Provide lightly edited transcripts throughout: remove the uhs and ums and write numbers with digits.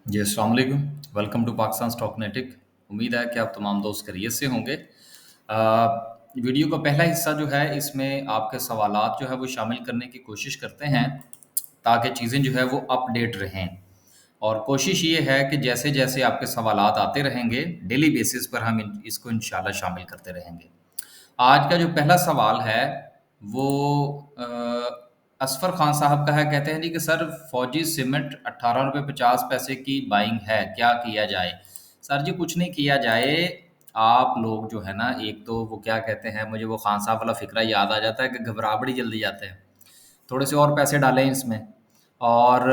जी अस्सलाम वालेकुम। Welcome to Pakistan stock Netic. उम्मीद है कि आप तमाम दोस्त खैरियत से होंगे। वीडियो का पहला हिस्सा जो है इसमें आपके सवालात जो है वो शामिल करने की कोशिश करते हैं ताकि चीज़ें जो है वो अपडेट रहें। और कोशिश ये है कि जैसे जैसे आपके सवालात आते रहेंगे डेली बेसिस पर हम इसको इंशाल्लाह शामिल करते रहेंगे। आज का जो पहला सवाल है वो असफर खान साहब का है। कहते हैं जी कि सर फौजी सीमेंट 18 रुपये 50 पैसे की बाइंग है, क्या किया जाए? सर जी कुछ नहीं किया जाए। आप लोग जो है ना, एक तो वो क्या कहते हैं, मुझे वो खान साहब वाला फिक्रा याद आ जाता है कि घबरा बड़ी जल्दी जाते हैं। थोड़े से और पैसे डालें इसमें और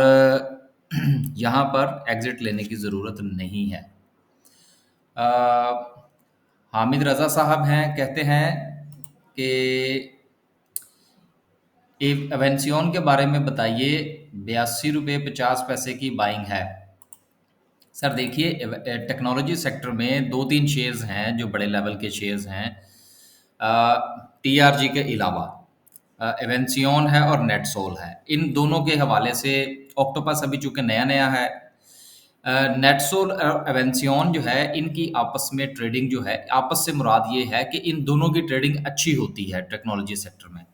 यहाँ पर एग्जिट लेने की ज़रूरत नहीं है। अ, हामिद रज़ा साहब हैं, कहते हैं कि एवेंसियोन के बारे में बताइए, 82 रुपये 50 पैसे की बाइंग है। सर देखिए, टेक्नोलॉजी सेक्टर में दो तीन शेयर्स हैं जो बड़े लेवल के शेयर्स हैं टीआरजी के अलावा। एवेंसियोन है और नेटसोल है। इन दोनों के हवाले से ऑक्टोपस अभी चूंकि नया नया है, नेटसोल और एवेंसियोन जो है इनकी आपस में ट्रेडिंग जो है, आपस से मुराद ये है कि इन दोनों की ट्रेडिंग अच्छी होती है टेक्नोलॉजी सेक्टर में।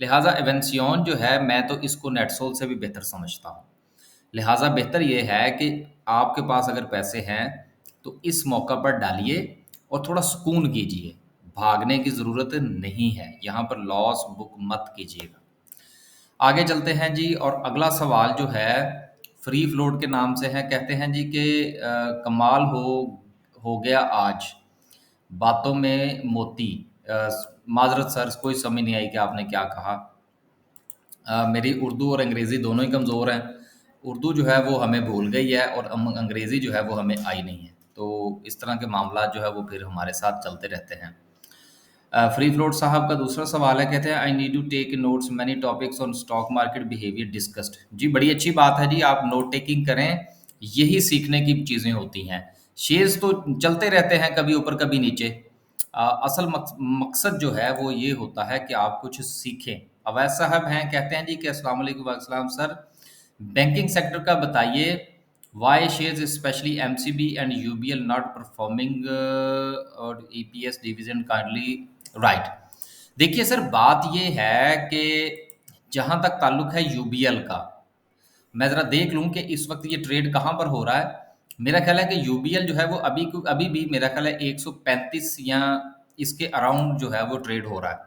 लिहाजा एवेंसियोन जो है मैं तो इसको नेटसोल से भी बेहतर समझता हूँ। लिहाजा बेहतर ये है कि आपके पास अगर पैसे हैं तो इस मौका पर डालिए और थोड़ा सुकून कीजिए। भागने की ज़रूरत नहीं है, यहाँ पर लॉस बुक मत कीजिएगा। आगे चलते हैं जी, और अगला सवाल जो है फ्री फ्लोट के नाम से है। कहते हैं जी कि कमाल हो गया आज, बातों में मोती। माजरत सर, कोई समझ नहीं आई कि आपने क्या कहा। मेरी उर्दू और अंग्रेज़ी दोनों ही कमज़ोर हैं। उर्दू जो है वो हमें भूल गई है और अंग्रेज़ी जो है वो हमें आई नहीं है। तो इस तरह के मामला जो है वो फिर हमारे साथ चलते रहते हैं। फ्री फ्लोट साहब का दूसरा सवाल है। कहते हैं I need to take notes many topics on stock market behaviour discussed. जी बड़ी अच्छी बात है जी, आप नोट टेकिंग करें, यही सीखने की चीज़ें होती हैं। शेयर्स तो चलते रहते हैं, कभी ऊपर कभी नीचे। असल मकसद जो है वो ये होता है कि आप कुछ सीखें। अवैध साहब हैं, कहते हैं जी कि अस्सलाम वालेकुम। वालेकुम सर, बैंकिंग सेक्टर का बताइए, why shares specially MCB and UBL not performing और ईपीएस डिवीजन काइंडली राइट। देखिए सर, बात ये है कि जहां तक ताल्लुक है यूबीएल का, मैं ज़रा देख लूँ कि इस वक्त ये ट्रेड कहाँ पर हो रहा है। मेरा ख्याल है कि यूबीएल जो है वो अभी भी मेरा ख्याल है 135 या इसके अराउंड जो है वो ट्रेड हो रहा है।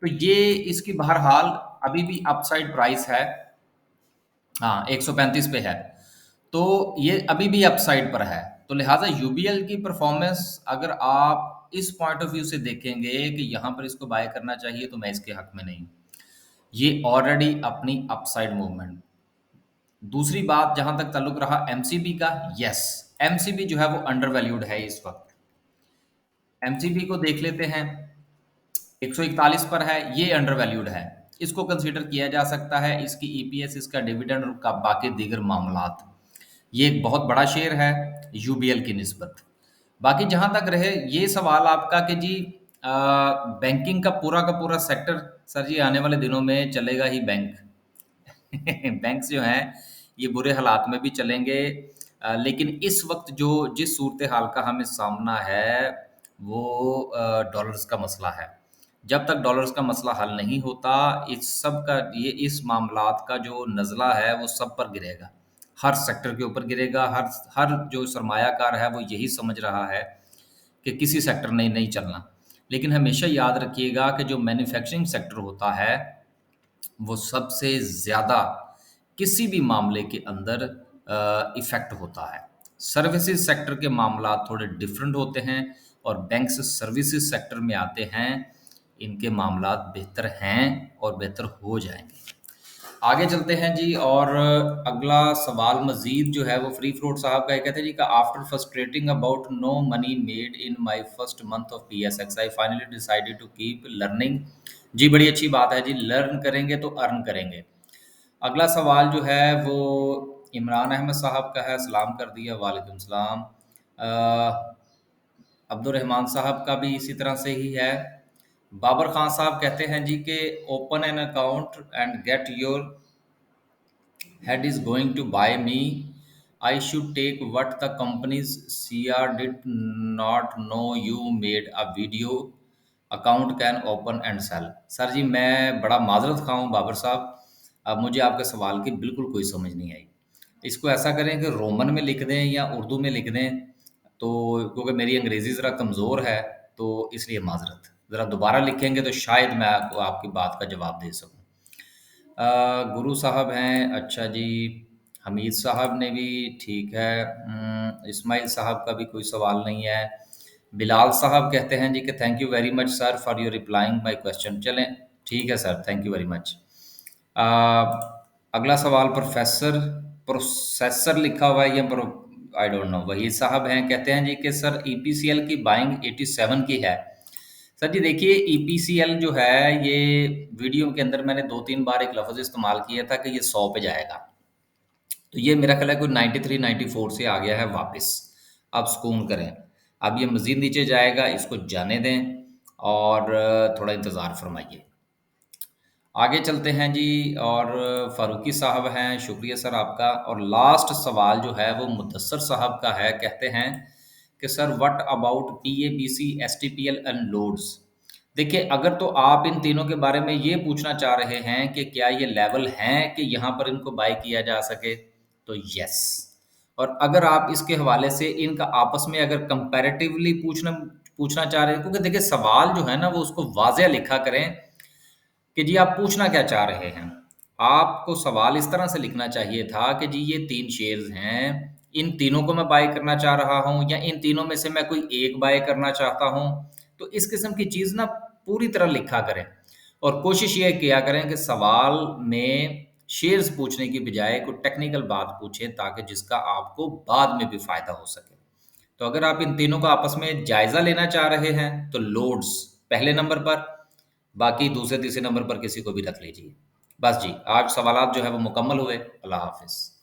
तो ये इसकी बहरहाल अभी भी अपसाइड प्राइस है। हाँ, 135 पे है। तो ये अभी भी अपसाइड पर है। तो लिहाजा यूबीएल की परफॉर्मेंस अगर आप इस पॉइंट ऑफ व्यू से देखेंगे कि यहाँ पर इसको बाय करना चाहिए, तो मैं इसके हक में नहीं हूँ। ये ऑलरेडी अपनी अपसाइड मूवमेंट। दूसरी बात जहां तक ताल्लुक रहा एमसीबी का, यस, एमसीबी जो है वो अंडर वैल्यूड है इस वक्त। एमसीबी को देख लेते हैं, 141 पर है, ये अंडर वैल्यूड है। इसको कंसीडर किया जा सकता है, इसकी ईपीएस, इसका डिविडेंड और का बाकी दीगर मामलात। ये एक बहुत बड़ा शेयर है यूबीएल की निस्बत। बाकी जहां तक रहे ये सवाल आपका कि जी बैंकिंग का पूरा सेक्टर, सर जी आने वाले दिनों में चलेगा ही बैंक। बैंक्स जो हैं ये बुरे हालात में भी चलेंगे। लेकिन इस वक्त जो जिस सूरत हाल का हमें सामना है वो डॉलर्स का मसला है। जब तक डॉलर्स का मसला हल नहीं होता, इस सब का ये इस मामलात का जो नज़ला है वो सब पर गिरेगा। हर सेक्टर के ऊपर गिरेगा। हर हर जो सरमायाकार है वो यही समझ रहा है कि किसी सेक्टर ने नहीं चलना। लेकिन हमेशा याद रखिएगा कि जो मैन्युफैक्चरिंग सेक्टर होता है वो सबसे ज़्यादा किसी भी मामले के अंदर इफ़ेक्ट होता है। सर्विसेज सेक्टर के मामला थोड़े डिफरेंट होते हैं और बैंक्स सर्विसेज सेक्टर में आते हैं, इनके मामला बेहतर हैं और बेहतर हो जाएंगे। आगे चलते हैं जी, और अगला सवाल मजीद जो है वो फ्री फ्रूट साहब का है। कहते हैं जी का after frustrating about no money made in my first month of PSX I finally decided to keep learning. जी बड़ी अच्छी बात है जी, लर्न करेंगे तो अर्न करेंगे। अगला सवाल जो है वो इमरान अहमद साहब का है, सलाम कर दिया, वालेकुम सलाम। अब्दुल रहमान साहब का भी इसी तरह से ही है। बाबर खान साहब कहते हैं जी कि open an account and get your head is going to buy me I should take what the company's CR did not know you made a video account can open and sell. Sir जी मैं बड़ा माजरत खा हूँ बाबर साहब, अब मुझे आपके सवाल की बिल्कुल कोई समझ नहीं आई। इसको ऐसा करें कि रोमन में लिख दें या उर्दू में लिख दें, तो क्योंकि मेरी अंग्रेज़ी ज़रा कमज़ोर है, तो इसलिए माजरत। ज़रा दोबारा लिखेंगे तो शायद मैं आपको आपकी बात का जवाब दे सकूँ। गुरु साहब हैं, अच्छा जी। हमीद साहब ने भी ठीक है। इस्माइल साहब का भी कोई सवाल नहीं है। बिलाल साहब कहते हैं जी कि thank you very much sir for your replying my question. चलें, ठीक है sir, thank you very much. अगला सवाल प्रोफेसर प्रोसेसर लिखा हुआ है या आई डोंट नो। वही साहब हैं, कहते हैं जी कि सर ईपीसीएल की बाइंग 87 की है। सर जी देखिए, ईपीसीएल जो है ये वीडियो के अंदर मैंने 2-3 बार एक लफ्ज़ इस्तेमाल किया था कि ये 100 पे जाएगा। तो ये मेरा ख्याल है कोई 93 94 से आ गया है वापस। आप सुकून करें, अब ये मज़ीद नीचे जाएगा, इसको जाने दें और थोड़ा इंतज़ार फरमाइए। आगे चलते हैं जी। और फ़ारूकी साहब हैं, शुक्रिया सर आपका। और लास्ट सवाल जो है वो मुदस्सर साहब का है, कहते हैं कि sir what about PABC STPL and loads. देखिए, अगर तो आप इन तीनों के बारे में ये पूछना चाह रहे हैं कि क्या ये लेवल हैं कि यहाँ पर इनको बाय किया जा सके, तो यस। और अगर आप इसके हवाले से इनका आपस में अगर कंपैरेटिवली पूछना पूछना चाह रहे हैं, क्योंकि देखिए सवाल जो है ना वो उसको वाज़ेह लिखा करें कि जी आप पूछना क्या चाह रहे हैं। आपको सवाल इस तरह से लिखना चाहिए था कि जी ये 3 शेयर्स हैं, इन तीनों को मैं बाय करना चाह रहा हूँ या इन तीनों में से मैं कोई एक बाय करना चाहता हूँ। तो इस किस्म की चीज़ ना पूरी तरह लिखा करें और कोशिश ये किया करें कि सवाल में शेयर्स पूछने की बजाय कोई टेक्निकल बात पूछें ताकि जिसका आपको बाद में भी फ़ायदा हो सके। तो अगर आप इन तीनों का आपस में जायज़ा लेना चाह रहे हैं तो लोड्स पहले नंबर पर, बाकी दूसरे तीसरे नंबर पर किसी को भी रख लीजिए। बस जी, आज सवालात जो है वो मुकम्मल हुए। अल्लाह हाफ़िज़।